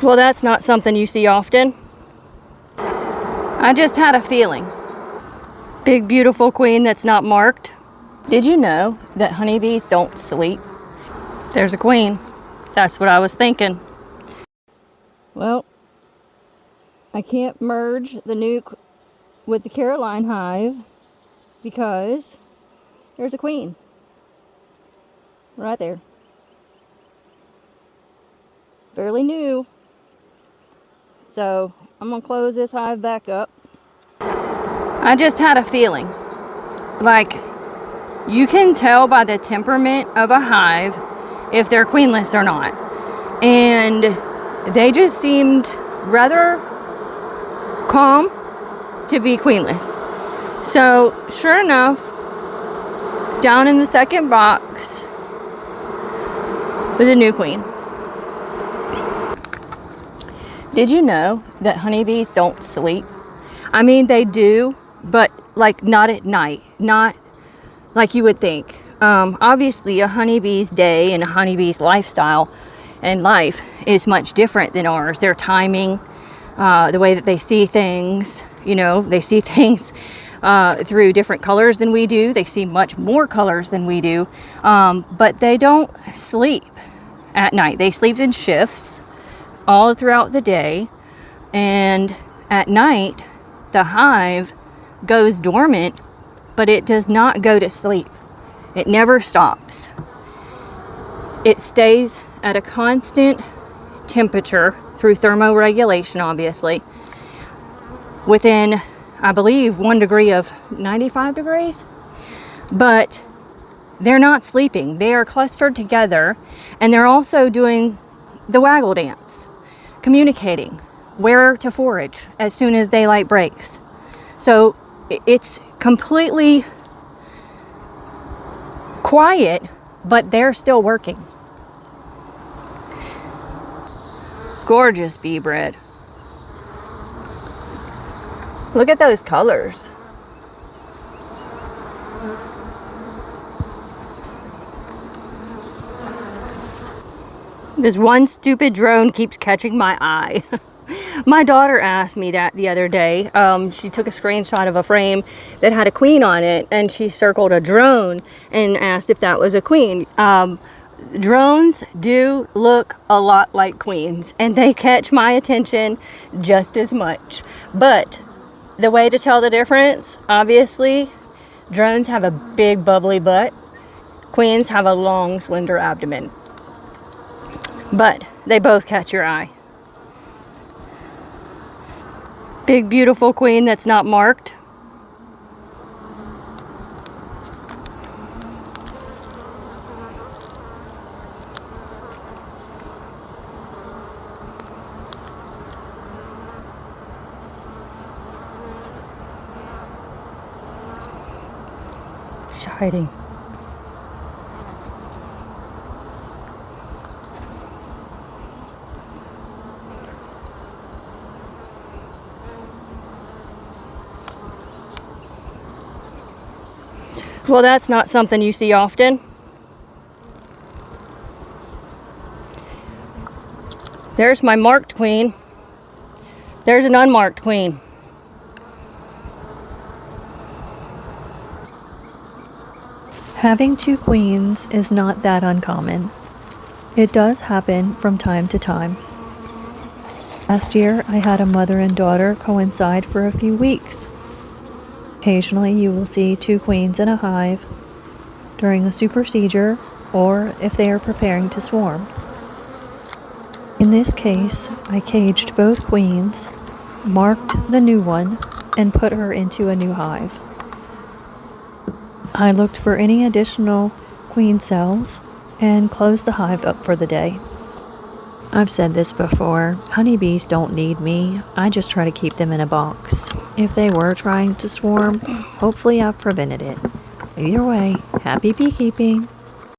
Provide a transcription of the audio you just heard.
Well, that's not something you see often. I just had a feeling. Big, beautiful queen that's not marked. Did you know that honeybees don't sleep? There's a queen. That's what I was thinking. Well, I can't merge the nuke with the Caroline hive because there's a queen right there. Fairly new. So I'm gonna close this hive back up. I just had a feeling. Like, you can tell by the temperament of a hive if they're queenless or not. And they just seemed rather calm to be queenless. So sure enough, down in the second box with a new queen. Did you know that honeybees don't sleep? I mean, they do, but like not at night, not like you would think. Obviously a honeybee's day and a honeybee's lifestyle and life is much different than ours. Their timing, the way that they see things, you know, they see things through different colors than we do. They see much more colors than we do, but they don't sleep at night. They sleep in shifts all throughout the day, and at night the hive goes dormant, but it does not go to sleep. It never stops. It stays at a constant temperature through thermoregulation, obviously, within, I believe, 1 degree of 95 degrees. But they're not sleeping. They are clustered together, and they're also doing the waggle dance, communicating where to forage as soon as daylight breaks. So it's completely quiet, but they're still working. Gorgeous bee bread. Look at those colors. This one stupid drone keeps catching my eye. My daughter asked me that the other day. She took a screenshot of a frame that had a queen on it, and she circled a drone and asked if that was a queen. Drones do look a lot like queens, and they catch my attention just as much. But the way to tell the difference, obviously, drones have a big bubbly butt. Queens have a long, slender abdomen. But they both catch your eye. Big, beautiful queen that's not marked. She's hiding. Well, that's not something you see often. There's my marked queen. There's an unmarked queen. Having two queens is not that uncommon. It does happen from time to time. Last year, I had a mother and daughter coincide for a few weeks. Occasionally, you will see two queens in a hive during a supersedure or if they are preparing to swarm. In this case, I caged both queens, marked the new one, and put her into a new hive. I looked for any additional queen cells and closed the hive up for the day. I've said this before, honeybees don't need me. I just try to keep them in a box. If they were trying to swarm, hopefully I've prevented it. Either way, happy beekeeping.